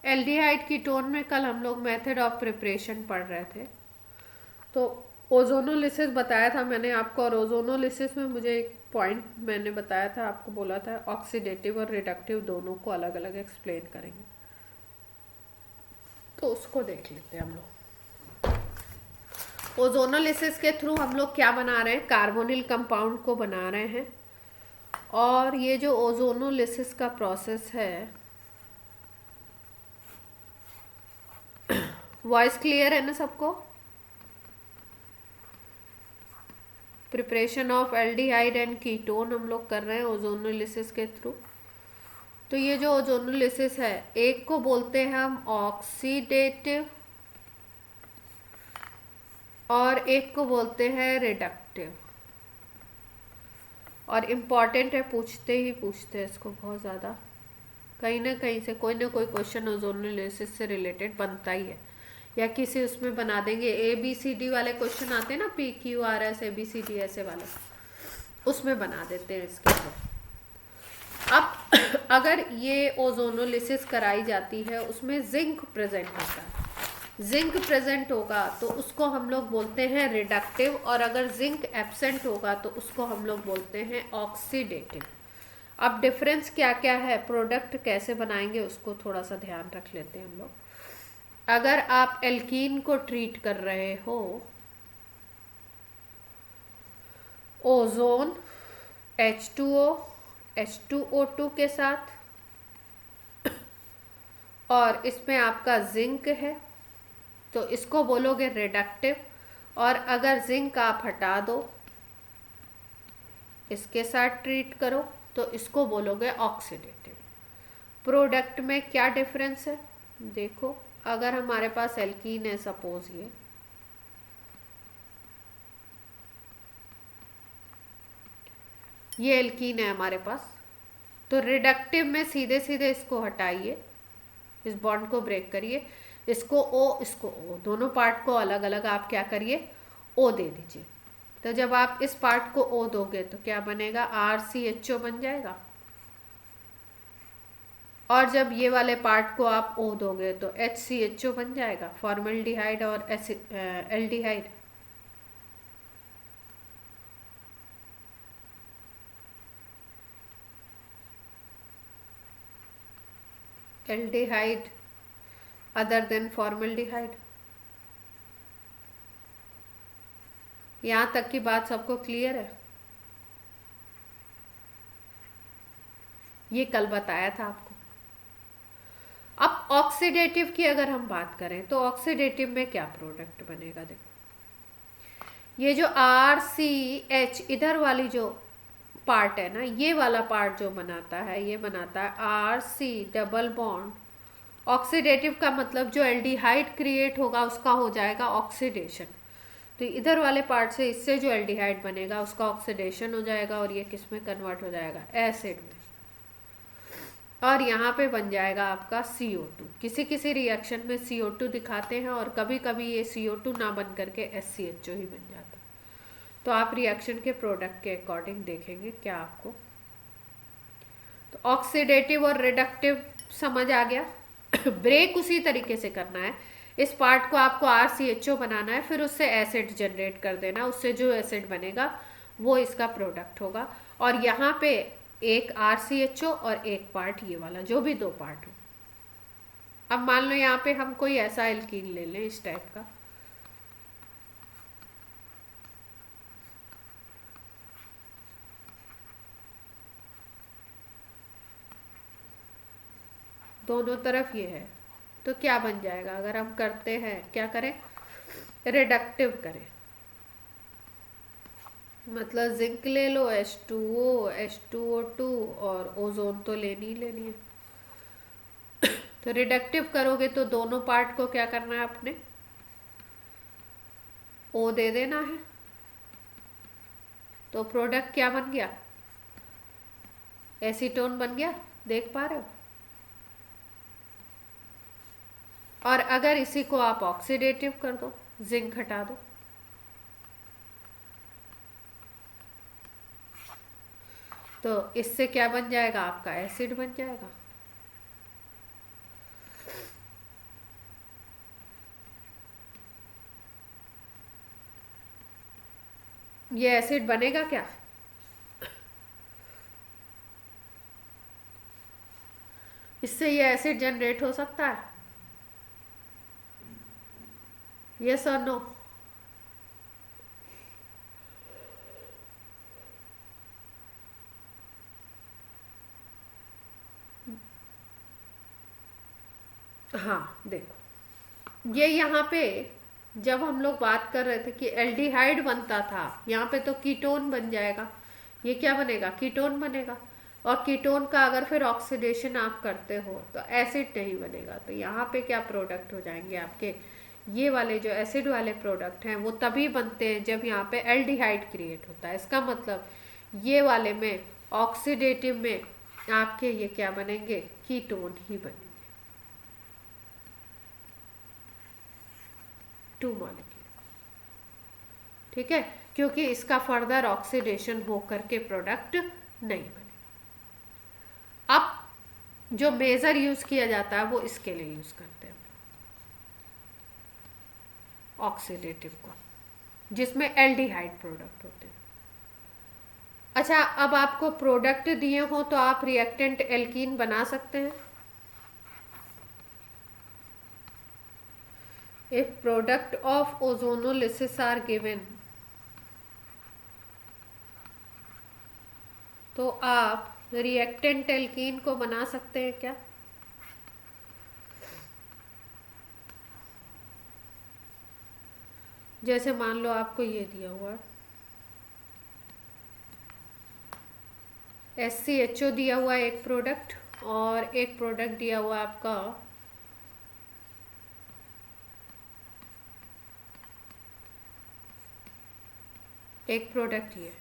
Aldehyde ketone में कल हम लोग मेथड ऑफ प्रिपरेशन पढ़ रहे थे, तो ओजोनोलिसिस बताया था मैंने आपको, और ओजोनोलिसिस में मुझे एक पॉइंट मैंने बताया था, आपको बोला था ऑक्सीडेटिव और रिडक्टिव दोनों को अलग अलग एक्सप्लेन करेंगे, तो उसको देख लेते हैं हम लोग। ओजोनोलिसिस के थ्रू हम लोग क्या बना रहे हैं, कार्बोनिल कंपाउंड को बना रहे हैं। और ये जो ओजोनोलिसिस का प्रोसेस है, वॉइस क्लियर है ना सबको? Preparation of aldehyde and ketone हम लोग कर रहे हैं ओजोनोलिसिस के थ्रू। तो ये जो ओजोनोलिसिस है, एक को बोलते हैं हम ऑक्सीडेटिव और एक को बोलते हैं रिडक्टिव। और इम्पॉर्टेंट है, पूछते ही पूछते हैं इसको बहुत ज़्यादा, कहीं ना कहीं से कोई ना कोई क्वेश्चन ओजोनोलिसिस से रिलेटेड बनता ही है, या किसी उसमें बना देंगे। ABCD वाले क्वेश्चन आते हैं ना, PQRS ABCD ऐसे वाले, उसमें बना देते हैं इसके अंदर। अब अगर ये ओजोनोलिसिस कराई जाती है, उसमें जिंक प्रेजेंट होता है, जिंक प्रेजेंट होगा तो उसको हम लोग बोलते हैं रिडक्टिव, और अगर जिंक एब्सेंट होगा तो उसको हम लोग बोलते हैं ऑक्सीडेटिव। अब डिफरेंस क्या क्या है, प्रोडक्ट कैसे बनाएंगे, उसको थोड़ा सा ध्यान रख लेते हैं हम लोग। अगर आप एल्कीन को ट्रीट कर रहे हो ओजोन H2O H2O2 के साथ, और इसमें आपका जिंक है, तो इसको बोलोगे रिडक्टिव। और अगर जिंक आप हटा दो, इसके साथ ट्रीट करो, तो इसको बोलोगे ऑक्सीडेटिव। प्रोडक्ट में क्या डिफरेंस है देखो, अगर हमारे पास एल्कीन है, सपोज ये एल्कीन है हमारे पास, तो रिडक्टिव में सीधे सीधे इसको हटाइए, इस बॉन्ड को ब्रेक करिए, इसको O इसको O, दोनों पार्ट को अलग अलग आप क्या करिए, O दे दीजिए। तो जब आप इस पार्ट को O दोगे तो क्या बनेगा, RCHO बन जाएगा। और जब ये वाले पार्ट को आप O दोगे तो HCHO बन जाएगा, फॉर्मल्डिहाइड और aldehyde. Aldehyde other than formaldehyde. यहाँ तक की बात सबको क्लियर है? ये कल बताया था आपको। अब ऑक्सीडेटिव की अगर हम बात करें तो ऑक्सीडेटिव में क्या प्रोडक्ट बनेगा, देखो ये जो RCH इधर वाली जो पार्ट है ना, ये वाला पार्ट जो बनाता है, ये बनाता है RC डबल बॉन्ड। ऑक्सीडेटिव का मतलब जो एल्डिहाइड क्रिएट होगा उसका हो जाएगा ऑक्सीडेशन, तो इधर वाले पार्ट से इससे जो एल्डिहाइड बनेगा उसका ऑक्सीडेशन हो जाएगा, और ये किस में कन्वर्ट हो जाएगा, एसिड में। और यहाँ पे बन जाएगा आपका CO2। किसी किसी रिएक्शन में CO2 दिखाते हैं, और कभी कभी ये CO2 ना बन करके SCHO ही बन जाता है। तो आप रिएक्शन के प्रोडक्ट के अकॉर्डिंग देखेंगे क्या आपको। तो ऑक्सीडेटिव और रिडक्टिव समझ आ गया। ब्रेक उसी तरीके से करना है, इस पार्ट को आपको RCHO बनाना है, फिर उससे एसिड जनरेट कर देना, उससे जो एसिड बनेगा वो इसका प्रोडक्ट होगा। और यहाँ पे एक RCHO और एक पार्ट ये वाला, जो भी दो पार्ट हो। अब मान लो यहाँ पे हम कोई ऐसा एल्कीन ले लें इस टाइप का, दोनों तरफ ये है, तो क्या बन जाएगा, अगर हम करते हैं क्या करें, रिडक्टिव करें, मतलब जिंक ले लो, H2O H2O2, और ओजोन तो लेनी ही लेनी है। तो रिडक्टिव करोगे तो दोनों पार्ट को क्या करना है, अपने O दे देना है, तो प्रोडक्ट क्या बन गया, एसीटोन बन गया, देख पा रहे हो। और अगर इसी को आप ऑक्सीडेटिव कर दो, जिंक हटा दो, तो इससे क्या बन जाएगा, आपका एसिड बन जाएगा। ये एसिड बनेगा क्या? इससे ये एसिड जनरेट हो सकता है? यस और नो? हाँ देखो, ये यहाँ पे जब हम लोग बात कर रहे थे कि एल्डिहाइड बनता था, यहाँ पे तो कीटोन बन जाएगा। ये क्या बनेगा? कीटोन बनेगा। और कीटोन का अगर फिर ऑक्सीडेशन आप करते हो तो एसिड नहीं बनेगा। तो यहाँ पे क्या प्रोडक्ट हो जाएंगे आपके? ये वाले जो एसिड वाले प्रोडक्ट हैं वो तभी बनते हैं जब यहाँ पे एल्डिहाइड क्रिएट होता है। इसका मतलब ये वाले में ऑक्सीडेटिव में आपके ये क्या बनेंगे? कीटोन ही बनेंगे। 2 मॉलिक्यूल। ठीक है, क्योंकि इसका फर्दर ऑक्सीडेशन हो करके प्रोडक्ट नहीं बनेगा। अब जो मेजर यूज किया जाता है वो इसके लिए यूज करते हैं ऑक्सीडेटिव को, जिसमें एल्डिहाइड प्रोडक्ट होते हैं। अच्छा, अब आपको प्रोडक्ट दिए हो तो आप रिएक्टेंट एल्कीन बना सकते हैं। If product of ozonolysis are given, तो आप रिएक्टेंट एल्कीन को बना सकते हैं क्या? जैसे मान लो आपको ये दिया हुआ SCHO दिया हुआ है एक प्रोडक्ट, और एक प्रोडक्ट दिया हुआ आपका एक प्रोडक्ट ये,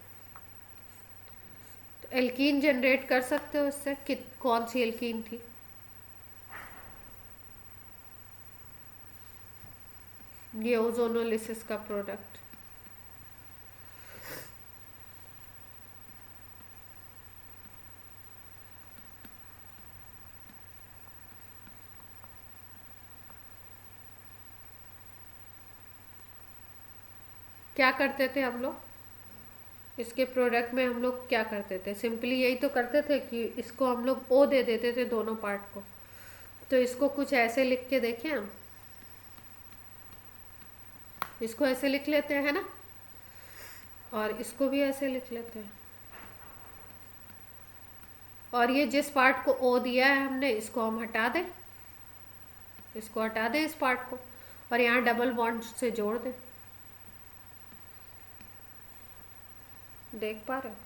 तो एल्कीन जनरेट कर सकते हो इससे। कौन सी एल्कीन थी? ये ओजोनोलिसिस का प्रोडक्ट। क्या करते थे हम लोग इसके प्रोडक्ट में? हम लोग क्या करते थे? सिंपली यही तो करते थे कि इसको हम लोग ओ दे देते थे दोनों पार्ट को। तो इसको कुछ ऐसे लिख के देखें हम, इसको ऐसे लिख लेते हैं ना, और इसको भी ऐसे लिख लेते हैं। और ये जिस पार्ट को ओ दिया है हमने, इसको हम हटा दें, इसको हटा दें इस पार्ट को, और यहाँ डबल बॉन्ड से जोड़ दें। देख पा रहे हो?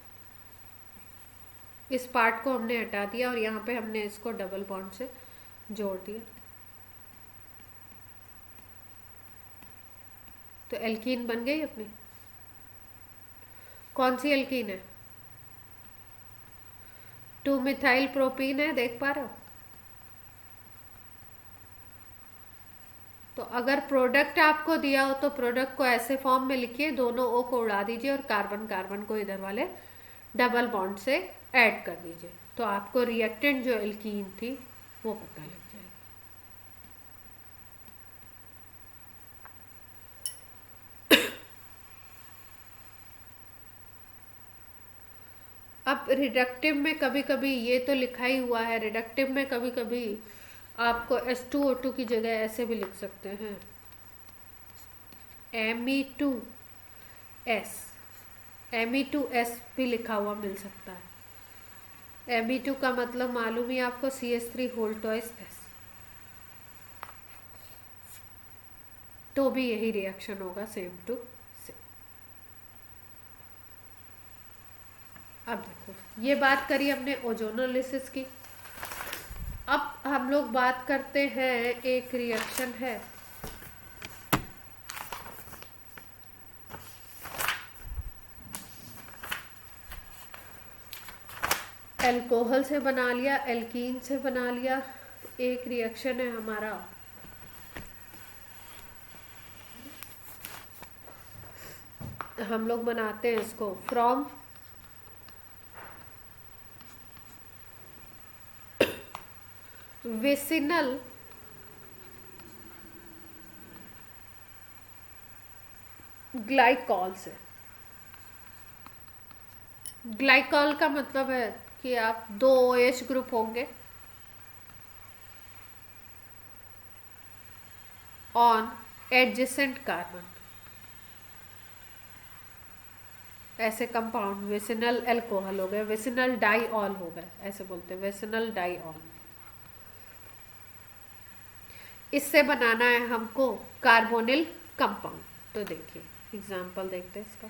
इस पार्ट को हमने हटा दिया और यहाँ पे हमने इसको डबल बॉन्ड से जोड़ दिया। तो एल्कीन बन गई अपनी। कौन सी एल्कीन है? 2 मिथाइल प्रोपीन है। देख पा रहे हो? तो अगर प्रोडक्ट आपको दिया हो तो प्रोडक्ट को ऐसे फॉर्म में लिखिए, दोनों ओ को उड़ा दीजिए और कार्बन कार्बन को इधर वाले डबल बॉन्ड से ऐड कर दीजिए, तो आपको रिएक्टेंट जो एल्कीन थी वो पता लग जाएगी। अब रिडक्टिव में कभी कभी ये तो लिखा ही हुआ है, रिडक्टिव में कभी कभी आपको H2O2 की जगह ऐसे भी लिख सकते हैं, Me2S। Me2S भी लिखा हुआ मिल सकता है। Me2 का मतलब मालूम ही आपको, CH3 होल टॉइस S, तो भी यही रिएक्शन होगा, सेम टू सेम। अब देखो, ये बात करी हमने ओजोनोलिसिस की। अब हम लोग बात करते हैं, एक रिएक्शन है अल्कोहल से बना लिया, एल्कीन से बना लिया। एक रिएक्शन है हमारा हम लोग बनाते हैं इसको फ्रॉम विसिनल ग्लाइकॉल से। ग्लाइकॉल का मतलब है कि आप दो OH ग्रुप होंगे ऑन एडजेसेंट कार्बन, ऐसे कंपाउंड विसिनल एल्कोहल हो गए, विसिनल डाइऑल हो गए, ऐसे बोलते हैं विसिनल डाइऑल। इससे बनाना है हमको कार्बोनिल कंपाउंड। तो देखिए एग्जांपल देखते हैं इसका।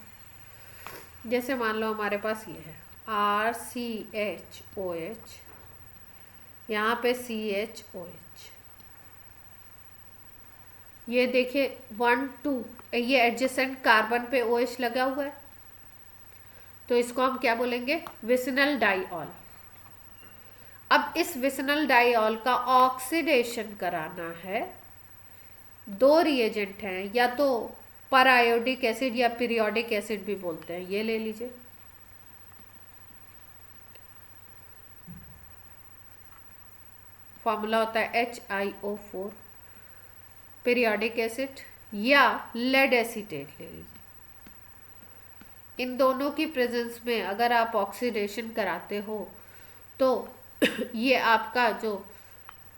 जैसे मान लो हमारे पास ये है RCHOH, यहाँ पे CHOH, ये देखिए 1 2, ये एडजेसेंट कार्बन पे OH लगा हुआ है, तो इसको हम क्या बोलेंगे, विसिनल डाइऑल। अब इस विसिनल डाइऑल का ऑक्सीडेशन कराना है, दो रिएजेंट हैं, या तो परायोडिक एसिड या पीरियोडिक एसिड भी बोलते हैं, ये ले लीजिए। फॉर्मूला होता है HiO4, पीरियोडिक एसिड या लेड एसीटेट ले लीजिए। इन दोनों की प्रेजेंस में अगर आप ऑक्सीडेशन कराते हो तो ये आपका जो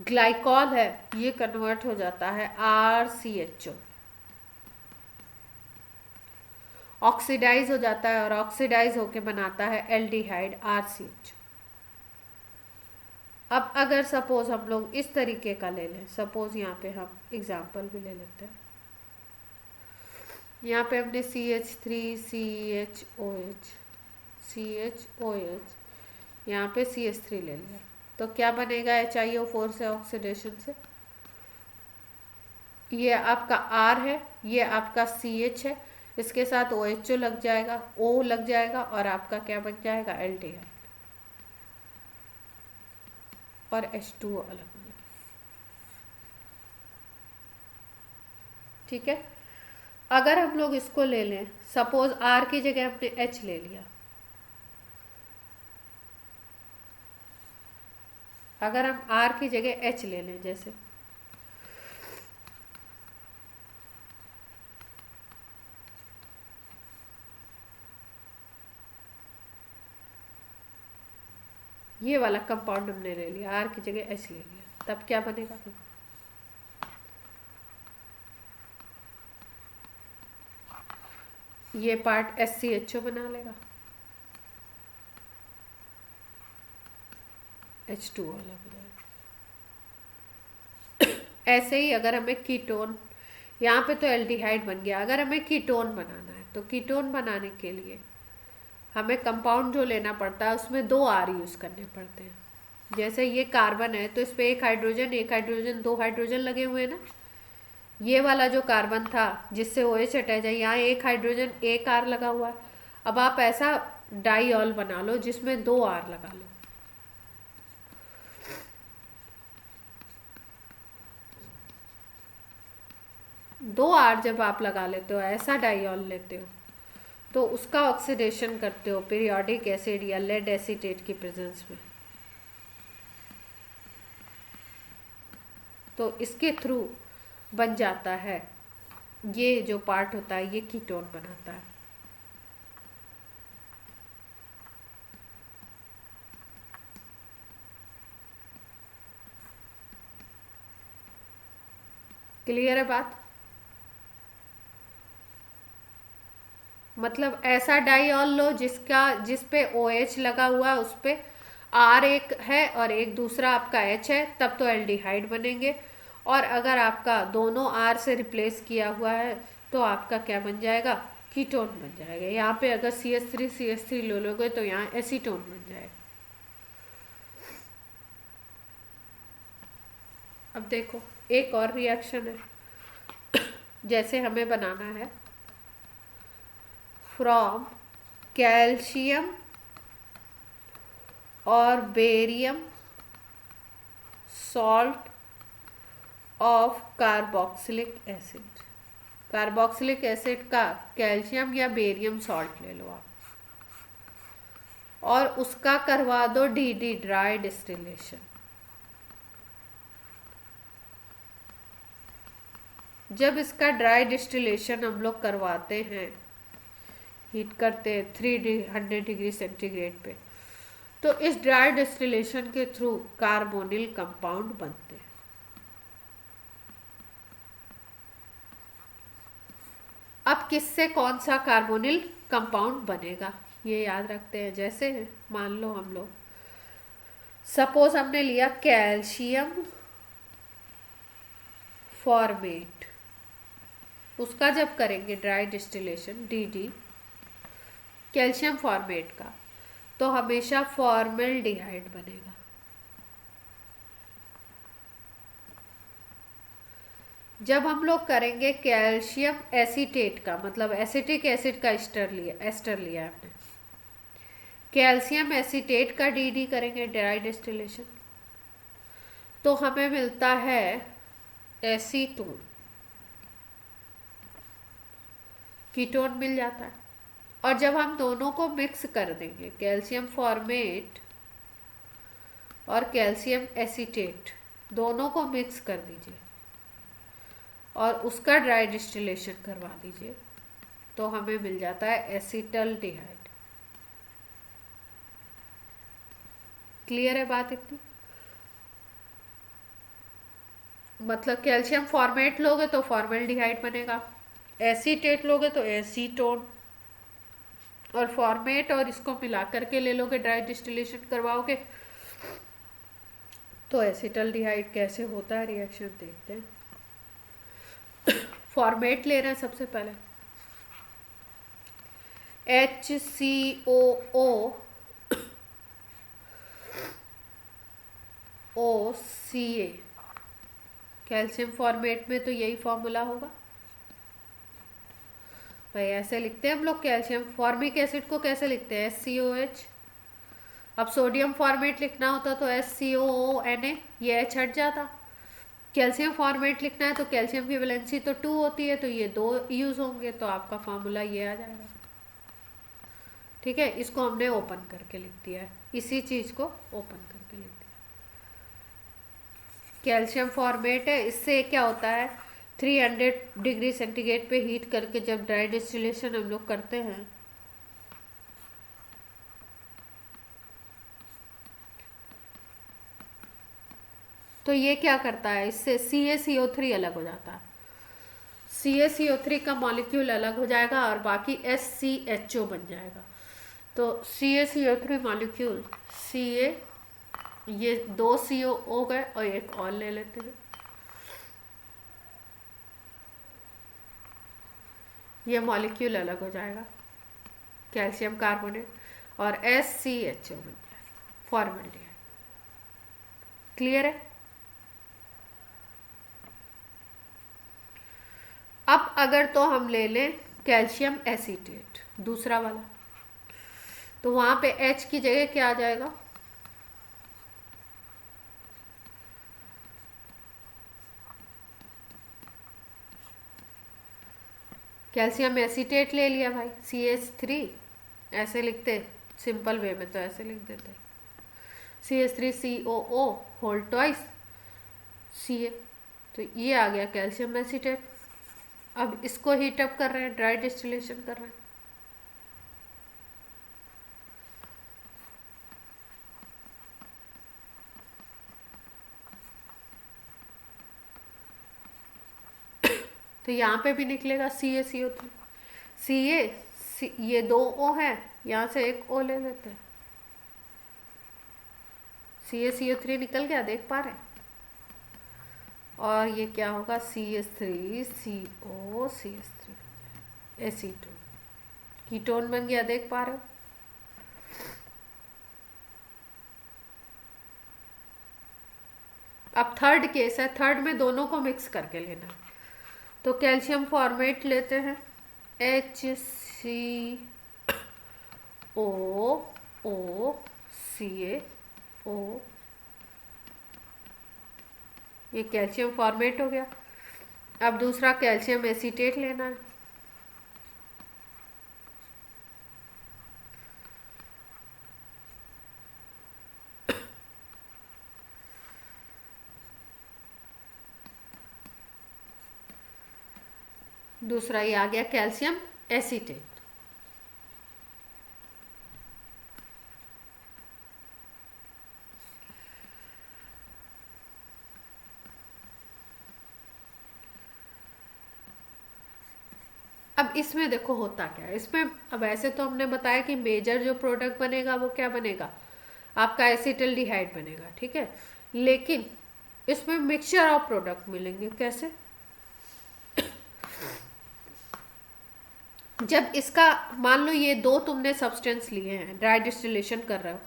ग्लाइकॉल है ये कन्वर्ट हो जाता है RCHO, ऑक्सीडाइज हो जाता है और ऑक्सीडाइज होके बनाता है एल्डिहाइड RCH। अब अगर सपोज हम लोग इस तरीके का ले लें, सपोज यहाँ पे हम एग्जाम्पल भी ले लेते हैं, यहाँ पे हमने CH3CHOH यहाँ पे CH3 ले लिया, तो क्या बनेगा HiO4 से ऑक्सीडेशन से, ये आपका R है, ये आपका CH है, इसके साथ OH लग जाएगा, O लग जाएगा और आपका क्या बन जाएगा, एल्डिहाइड, और H2O अलग हो जाएगा। ठीक है। अगर हम लोग इसको ले लें, सपोज R की जगह हमने H ले लिया, अगर हम R की जगह H ले लें, जैसे ये वाला कंपाउंड हमने ले लिया, R की जगह H ले लिया, तब क्या बनेगा, तो ये पार्ट SCHO बना लेगा, H2O अलग हो जाएगा। ऐसे ही अगर हमें कीटोन, यहाँ पे तो एल्डिहाइड बन गया, अगर हमें कीटोन बनाना है तो कीटोन बनाने के लिए हमें कंपाउंड जो लेना पड़ता है उसमें 2 R यूज़ करने पड़ते हैं। जैसे ये कार्बन है तो इस पर एक हाइड्रोजन 2 हाइड्रोजन लगे हुए हैं ना, ये वाला जो कार्बन था जिससे OH अटैच है, यहाँ एक हाइड्रोजन एक R लगा हुआ है। अब आप ऐसा डाइऑल बना लो जिसमें 2 R लगा लो, 2 R जब आप लगा लेते हो, ऐसा डाइऑल लेते हो, तो उसका ऑक्सीडेशन करते हो पीरियोडिक एसिड या लेड एसीटेट की प्रेजेंस में, तो इसके थ्रू बन जाता है, ये जो पार्ट होता है ये कीटोन बनाता है। क्लियर है बात? मतलब ऐसा डाइऑल लो जिस पे OH लगा हुआ है, उस पे R एक है और एक दूसरा आपका H है, तब तो एल्डिहाइड बनेंगे। और अगर आपका दोनों R से रिप्लेस किया हुआ है तो आपका क्या बन जाएगा, कीटोन बन जाएगा। यहाँ पे अगर CH3 ले लोगे तो यहाँ एसीटोन बन जाएगा। अब देखो एक और रिएक्शन है, जैसे हमें बनाना है फ्रॉम कैल्शियम और barium salt of carboxylic acid, carboxylic acid का कैल्शियम या बेरियम सॉल्ट ले लो आप, और उसका करवा दो DD ड्राई डिस्टिलेशन। जब इसका ड्राई डिस्टिलेशन हम लोग करवाते हैं हीट करते हैं 300 डिग्री सेंटीग्रेड पे, तो इस ड्राई डिस्टिलेशन के थ्रू कार्बोनिल कंपाउंड बनते हैं। अब किससे कौन सा कार्बोनिल कंपाउंड बनेगा ये याद रखते हैं। जैसे मान लो हम लोग सपोज हमने लिया कैल्शियम फॉर्मेट, उसका जब करेंगे dry distillation D calcium formate का, तो हमेशा फॉर्मल्डिहाइड बनेगा। जब हम लोग करेंगे कैल्शियम एसीटेट का, मतलब एसिटिक एसिड का एस्टर लिया हमने, कैल्शियम एसीटेट का डी करेंगे ड्राई डिस्टिलेशन, तो हमें मिलता है एसीटोन, कीटोन मिल जाता है। और जब हम दोनों को मिक्स कर देंगे, कैल्शियम फॉर्मेट और कैल्शियम एसीटेट दोनों को मिक्स कर दीजिए और उसका ड्राई डिस्टिलेशन करवा दीजिए, तो हमें मिल जाता है एसिटल्डिहाइड। क्लियर है बात इतनी? मतलब कैल्शियम फॉर्मेट लोगे तो फॉर्मल्डिहाइड बनेगा, एसीटेट लोगे तो एसीटोन, और फॉर्मेट और इसको मिला करके ले लोगे, ड्राई डिस्टिलेशन करवाओगे तो एसिटल्डिहाइड। कैसे होता है रिएक्शन देखते हैं। फॉर्मेट ले रहे हैं सबसे पहले, HCOO OCA, कैल्शियम फॉर्मेट में तो यही फॉर्मूला होगा भाई। ऐसे लिखते हैं हम लोग कैल्शियम फॉर्मिक एसिड को, कैसे लिखते हैं SCOH। अब सोडियम फॉर्मेट लिखना होता तो SCOONA, ये H हट जाता। कैल्शियम फॉर्मेट लिखना है तो कैल्शियम की वैलेंसी तो 2 होती है, तो ये 2 यूज होंगे, तो आपका फार्मूला ये आ जाएगा। ठीक है, इसको हमने ओपन करके लिख दिया है, इसी चीज को ओपन करके लिख दिया। कैल्शियम फॉर्मेट है, इससे क्या होता है 300 डिग्री सेंटीग्रेड पे हीट करके जब ड्राई डिस्टिलेशन हम लोग करते हैं, तो ये क्या करता है, इससे CaCO3 अलग हो जाता है। CaCO3 का मॉलिक्यूल अलग हो जाएगा और बाकी SCHO बन जाएगा। तो CaCO3 मॉलिक्यूल Ca, ये 2 CO हो गए और एक और ले लेते हैं, ये मॉलिक्यूल अलग हो जाएगा कैल्शियम कार्बोनेट, और SCHO बन जाएगा फॉर्मल्डिहाइड। क्लियर है? अब अगर तो हम ले लें कैल्शियम एसीटेट दूसरा वाला, तो वहां पे H की जगह क्या आ जाएगा, कैल्शियम एसीटेट ले लिया भाई, CH3 ऐसे लिखते, सिंपल वे में तो ऐसे लिख देते, CH3COO होल ट्वाइस Ca, तो ये आ गया कैल्शियम एसीटेट। अब इसको हीट अप कर रहे हैं, ड्राई डिस्टिलेशन कर रहे हैं, तो यहाँ पे भी निकलेगा CaCO3 ये 2 O है, यहाँ से एक O ले लेते हैं, CaCO3 निकल गया, देख पा रहे हैं। और ये क्या होगा CH3CO CH3 एसीटोन, कीटोन बन गया, देख पा रहे हो। अब थर्ड केस है, थर्ड में दोनों को मिक्स करके लेना है, तो कैल्शियम फॉर्मेट लेते हैं HCOOCaO, ये कैल्शियम फॉर्मेट हो गया। अब दूसरा कैल्शियम एसीटेट लेना है, दूसरा ये आ गया कैल्शियम एसीटेट। अब इसमें देखो होता क्या है इसमें। अब ऐसे तो हमने बताया कि मेजर जो प्रोडक्ट बनेगा वो क्या बनेगा, आपका एसिटल्डिहाइड बनेगा, ठीक है। लेकिन इसमें मिक्सचर ऑफ प्रोडक्ट मिलेंगे। कैसे? जब इसका मान लो ये दो तुमने सब्सटेंस लिए हैं, ड्राई डिस्टिलेशन कर रहे हो,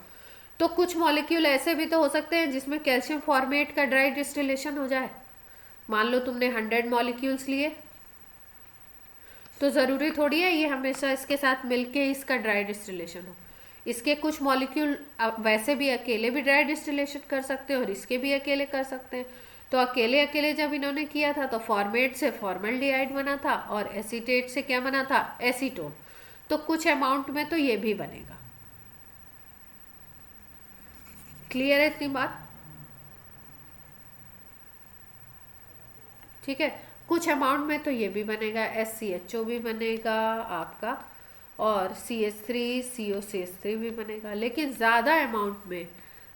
तो कुछ मॉलिक्यूल ऐसे भी तो हो सकते हैं जिसमें कैल्शियम फॉर्मेट का ड्राई डिस्टिलेशन हो जाए। मान लो तुमने 100 मॉलिक्यूल्स लिए, तो ज़रूरी थोड़ी है ये हमेशा इसके साथ मिलके इसका ड्राई डिस्टिलेशन हो। इसके कुछ मॉलिक्यूल वैसे भी अकेले भी ड्राई डिस्टिलेशन कर सकते हैं और इसके भी अकेले कर सकते हैं। तो अकेले अकेले जब इन्होंने किया था तो फॉर्मेट से फॉर्मल्डिहाइड बना था और एसीटेट से क्या बना था, एसीटोन। तो कुछ अमाउंट में तो ये भी बनेगा। क्लियर है इतनी बात? ठीक है, कुछ अमाउंट में तो ये भी बनेगा, SCHO भी बनेगा आपका, और CH3COCH3 भी बनेगा। लेकिन ज़्यादा अमाउंट में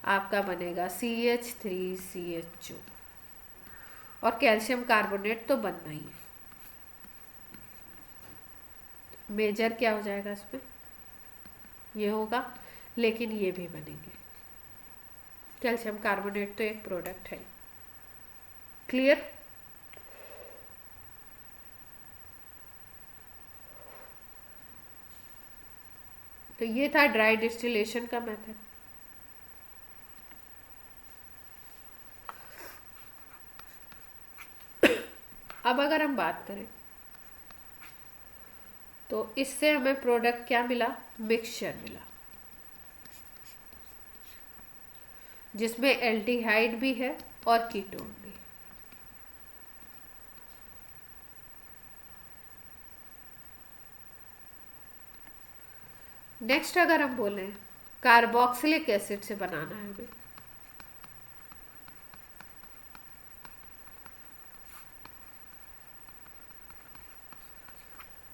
आपका बनेगा CH3CHO, और कैल्शियम कार्बोनेट तो बनना ही है। मेजर क्या हो जाएगा इसमें, ये होगा, लेकिन ये भी बनेंगे। कैल्शियम कार्बोनेट तो एक प्रोडक्ट है। क्लियर? तो ये था ड्राई डिस्टिलेशन का मेथड। अब अगर हम बात करें तो इससे हमें प्रोडक्ट क्या मिला, मिक्सचर मिला, जिसमें एल्डिहाइड भी है और कीटोन भी। नेक्स्ट अगर हम बोलें कार्बोक्सिलिक एसिड से बनाना है हमें,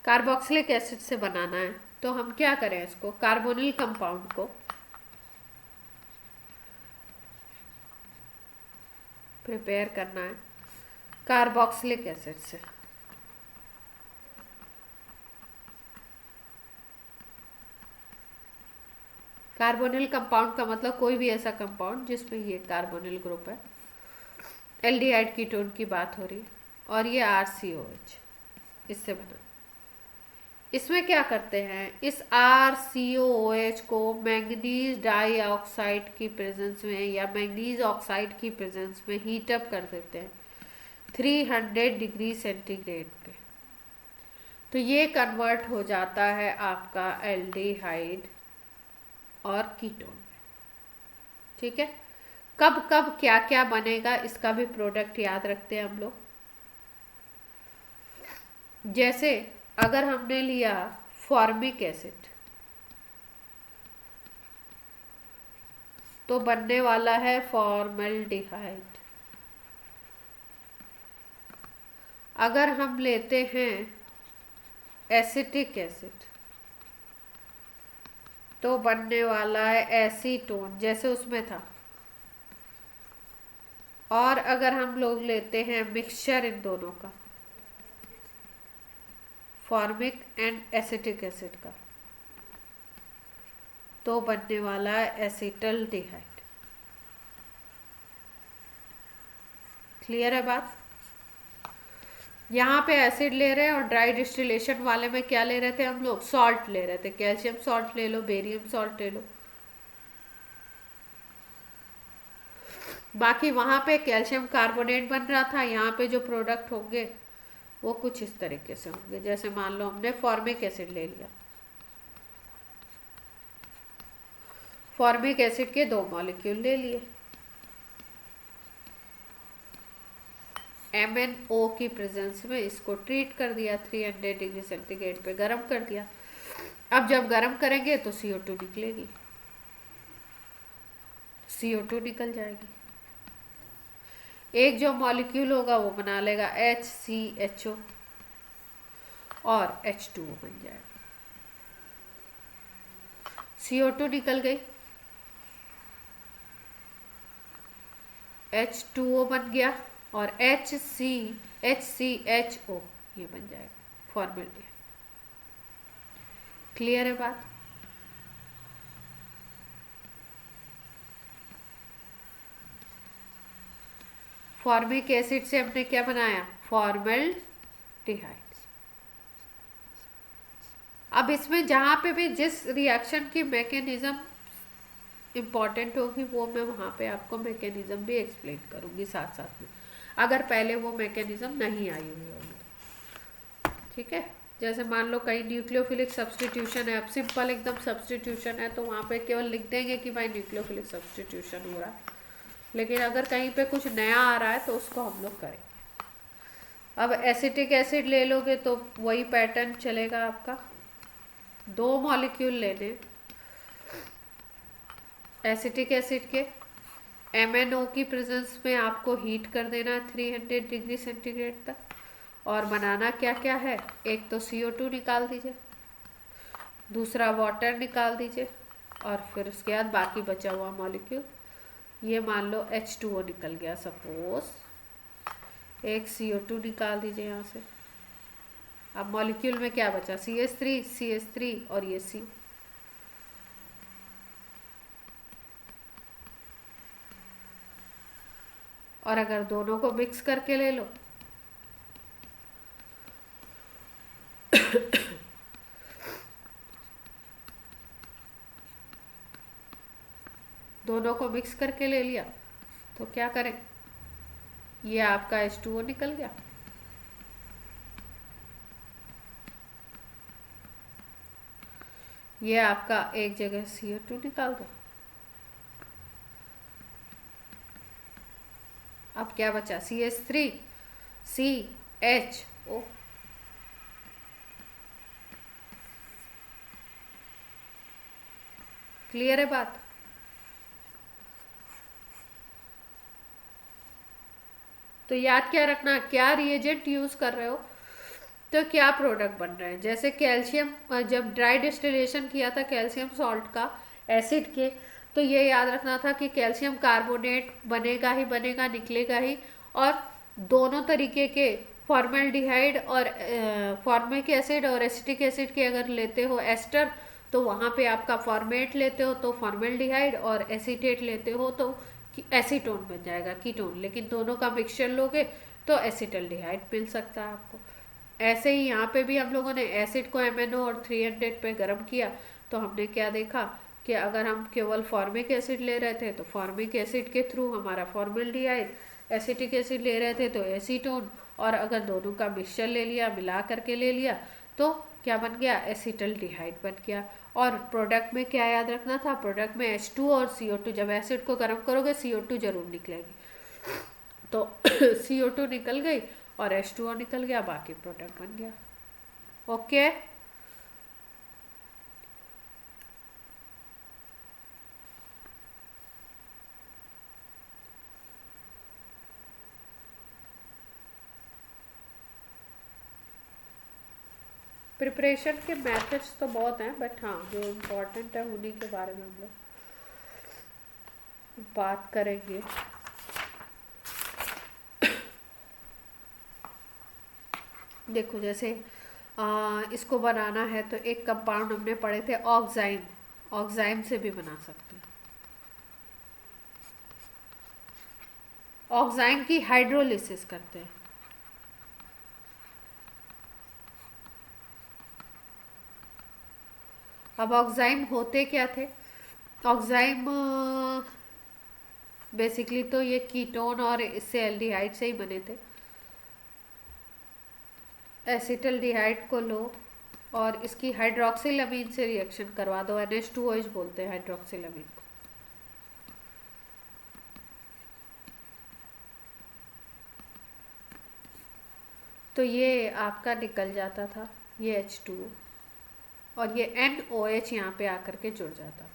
कार्बोक्सिलिक एसिड से बनाना है तो हम क्या करें, इसको कार्बोनिल कंपाउंड को प्रिपेयर करना है कार्बोक्सिलिक एसिड से। कार्बोनिल कंपाउंड का मतलब कोई भी ऐसा कंपाउंड जिसमें ये कार्बोनिल ग्रुप है, एल्डिहाइड कीटोन की बात हो रही है, और ये RCOH, इससे बना। इसमें क्या करते हैं, इस RCOH को मैंगनीज डाइऑक्साइड की प्रेजेंस में या मैंगनीज ऑक्साइड की प्रेजेंस में हीट अप कर देते हैं 300 डिग्री सेंटीग्रेड पे। तो ये कन्वर्ट हो जाता है आपका एल्डिहाइड और कीटोन में। ठीक है, कब कब क्या क्या बनेगा इसका भी प्रोडक्ट याद रखते हैं हम लोग। जैसे अगर हमने लिया फॉर्मिक एसिड, तो बनने वाला है फॉर्मल्डिहाइड। अगर हम लेते हैं एसिटिक एसिड, तो बनने वाला है एसीटोन, जैसे उसमें था। और अगर हम लोग लेते हैं मिक्सचर इन दोनों का, फॉर्मिक एंड एसिटिक एसिड का, तो बनने वाला है एसिटल्डिहाइड। क्लियर है बात? यहाँ पे एसिड ले रहे हैं और ड्राई डिस्टिलेशन वाले में क्या ले रहे थे हम लोग, सॉल्ट ले रहे थे। कैल्शियम सॉल्ट ले लो, बेरियम सॉल्ट ले लो। बाकी वहाँ पे कैल्शियम कार्बोनेट बन रहा था, यहाँ पे जो प्रोडक्ट होंगे वो कुछ इस तरीके से होंगे। जैसे मान लो हमने फॉर्मिक एसिड ले लिया, फॉर्मिक एसिड के 2 मॉलिक्यूल ले लिए, MnO की प्रेजेंस में इसको ट्रीट कर दिया, 300 डिग्री सेंटीग्रेड पे गर्म कर दिया। अब जब गर्म करेंगे तो CO2 निकलेगी, CO2 निकल जाएगी। एक जो मॉलिक्यूल होगा वो बना लेगा HCHO और H2O बन जाएगा। CO2 निकल गई, H2O बन गया, और HCHO ये बन जाएगा फॉर्मल्डिहाइड। क्लियर है बात? फॉर्मिक एसिड से हमने क्या बनाया? फॉर्मल्डिहाइड। अब इसमें जहाँ पे भी जिस रिएक्शन की मैकेनिज्म इम्पॉर्टेंट होगी वो मैं वहाँ पे आपको मैकेनिज्म भी एक्सप्लेन करूँगी साथ साथ में, अगर पहले वो मैकेनिज्म नहीं आई हुई होगी तो। ठीक है, जैसे मान लो कहीं न्यूक्लियोफिलिक सब्सटीट्यूशन है, अब सिंपल एकदम सब्सटीट्यूशन है तो वहाँ पे केवल लिख देंगे कि भाई न्यूक्लियोफिलिक सब्सटीट्यूशन हो रहा है, लेकिन अगर कहीं पे कुछ नया आ रहा है तो उसको हम लोग करेंगे। अब एसिटिक एसिड ले लोगे तो वही पैटर्न चलेगा आपका, 2 मॉलिक्यूल लेने एसिटिक एसिड के, MnO की प्रेजेंस में आपको हीट कर देना 300 डिग्री सेंटीग्रेड तक, और बनाना क्या क्या है? एक तो CO2 निकाल दीजिए, दूसरा वाटर निकाल दीजिए, और फिर उसके बाद बाकी बचा हुआ मॉलिक्यूल, ये मान लो H2O निकल गया सपोज, एक CO2 निकाल दीजिए यहाँ से। अब मॉलिक्यूल में क्या बचा? CH3 और ये C। और अगर दोनों को मिक्स करके ले लो दोनों को मिक्स करके ले लिया तो क्या करें? ये आपका H2O निकल गया, ये आपका एक जगह CO2 निकाल दो। अब क्या बचा? CH3 CHO। क्लियर है बात? तो याद क्या रखना, क्या रिएजेंट यूज कर रहे हो तो क्या प्रोडक्ट बन रहे हैं। जैसे कैल्शियम, जब ड्राई डिस्टिलेशन किया था कैल्शियम सॉल्ट का एसिड के, तो ये याद रखना था कि कैल्शियम कार्बोनेट बनेगा ही बनेगा, निकलेगा ही। और दोनों तरीके के फॉर्मेल्डिहाइड और फॉर्मिक एसिड और एसिटिक एसिड के अगर लेते हो एस्टर, तो वहाँ पे आपका फॉर्मेट लेते हो तो फॉर्मेल्डिहाइड, और एसीटेट लेते हो तो एसीटोन बन जाएगा, कीटोन। लेकिन दोनों का मिक्सचर लोगे तो एसिटल्डिहाइड मिल सकता है आपको। ऐसे ही यहाँ पे भी हम लोगों ने एसिड को MnO और 300 पे गर्म किया तो हमने क्या देखा कि अगर हम केवल फॉर्मिक एसिड ले रहे थे तो फॉर्मिक एसिड के थ्रू हमारा फॉर्मल्डिहाइड, एसिटिक एसिड ले रहे थे तो एसीटोन, और अगर दोनों का मिक्सचर ले लिया, मिला करके ले लिया तो क्या बन गया? एसिटल्डिहाइड बन गया। और प्रोडक्ट में क्या याद रखना था? प्रोडक्ट में H2 और CO2, जब एसिड को गर्म करोगे CO2 जरूर निकलेगी, तो CO2 निकल गई और H2O निकल गया, बाकी प्रोडक्ट बन गया। ओके, प्रिपरेशन के मेथड्स तो बहुत हैं, बट हाँ जो इम्पोर्टेंट है उन्हीं के बारे में हम लोग बात करेंगे। देखो जैसे इसको बनाना है तो एक कंपाउंड हमने पढ़े थे ऑक्साइम, ऑक्साइम से भी बना सकते हैं। ऑक्साइम की हाइड्रोलिसिस करते हैं। अब ऑक्साइम होते क्या थे? ऑक्साइम बेसिकली तो ये कीटोन और इससे एल्डिहाइड से ही बने थे। एसिटल्डिहाइड को लो और इसकी हाइड्रोक्सिल अमीन से रिएक्शन करवा दो, NH2OH बोलते हैं हाइड्रोक्सिल अमीन को। तो ये आपका निकल जाता था, ये H2O, और ये NOH यहाँ पे आकर के जुड़ जाता था।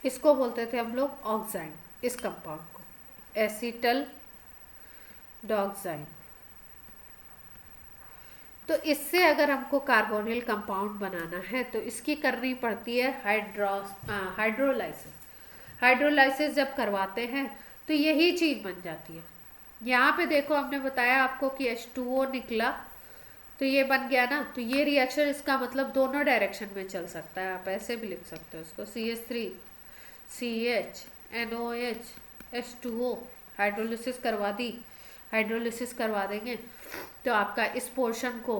इसको बोलते थे हम लोग ऑक्साइम, इस कंपाउंड को एसिटल डॉक्साइम। तो इससे अगर हमको कार्बोनिल कंपाउंड बनाना है तो इसकी करनी पड़ती है हाइड्रोलाइसिस। हाइड्रोलाइसिस जब करवाते हैं तो यही चीज़ बन जाती है, यहाँ पे देखो हमने बताया आपको कि H2O निकला, तो ये बन गया ना, तो ये रिएक्शन इसका मतलब दोनों डायरेक्शन में चल सकता है, आप ऐसे भी लिख सकते हो उसको, CH3 CH NOH H2O, hydrolysis करवा दी, हाइड्रोलिसिस करवा देंगे तो आपका इस पोर्शन को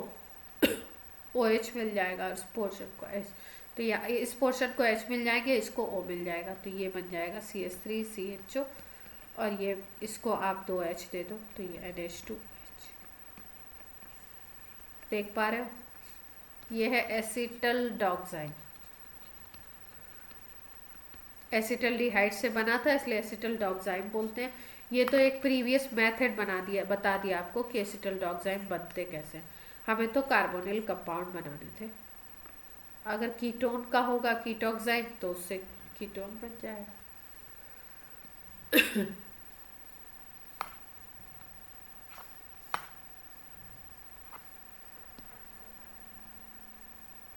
OH मिल जाएगा, इस पोर्शन को H, तो या इस पोर्शन को H मिल जाएंगे, इसको O मिल जाएगा, तो ये बन जाएगा CH3 CHO, और ये इसको आप 2H दे दो तो ये NH2H। देख पा रहे हो, ये है एसिटल डॉक्साइड, एसिटल्डिहाइड से बना था इसलिए एसिटल डॉक्साइड बोलते हैं। ये तो एक प्रीवियस मेथड बता दिया आपको कि एसिटल डॉक्साइड बनते कैसे, हमें तो कार्बोनिल कंपाउंड बनाने थे। अगर कीटोन का होगा कीटोक्साइड तो उससे कीटोन बन जाएगा।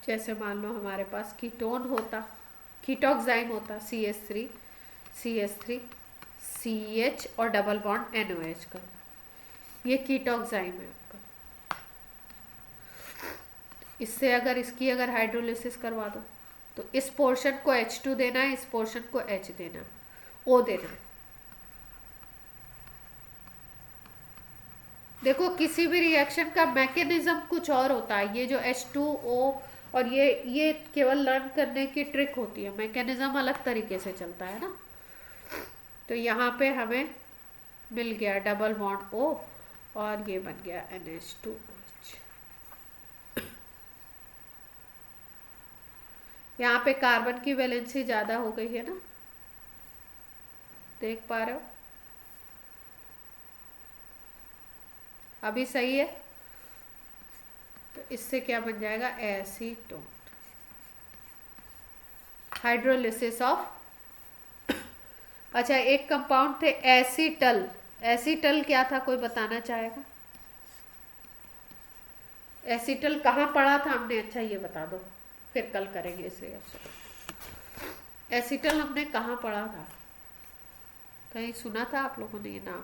जैसे मान लो हमारे पास कीटोन होता, कीटोक्साइड होता CH3 CH और डबल बॉन्ड NOH का, ये कीटोक्साइड है आपका। इससे अगर इसकी अगर हाइड्रोलिसिस करवा दो तो इस पोर्शन को H2 देना है, इस पोर्शन को H देना, O देना है। देखो किसी भी रिएक्शन का मैकेनिज्म कुछ और होता है, ये जो H2O और ये केवल लर्न करने की ट्रिक होती है, मैकेनिज्म अलग तरीके से चलता है ना। तो यहाँ पे हमें मिल गया डबल बॉन्ड O और ये बन गया NH2OH। यहाँ पे कार्बन की वैलेंसी ज़्यादा हो गई है ना, देख पा रहे हो, अभी सही है। तो इससे क्या बन जाएगा, एसीटोन, हाइड्रोलिसिस ऑफ। अच्छा एक कंपाउंड थे एसीटल, एसीटल क्या था, कोई बताना चाहेगा? एसीटल कहाँ पढ़ा था हमने, अच्छा ये बता दो, फिर कल करेंगे इस रिएक्शन। एसीटल हमने कहाँ पढ़ा था, कहीं सुना था आप लोगों ने ये नाम?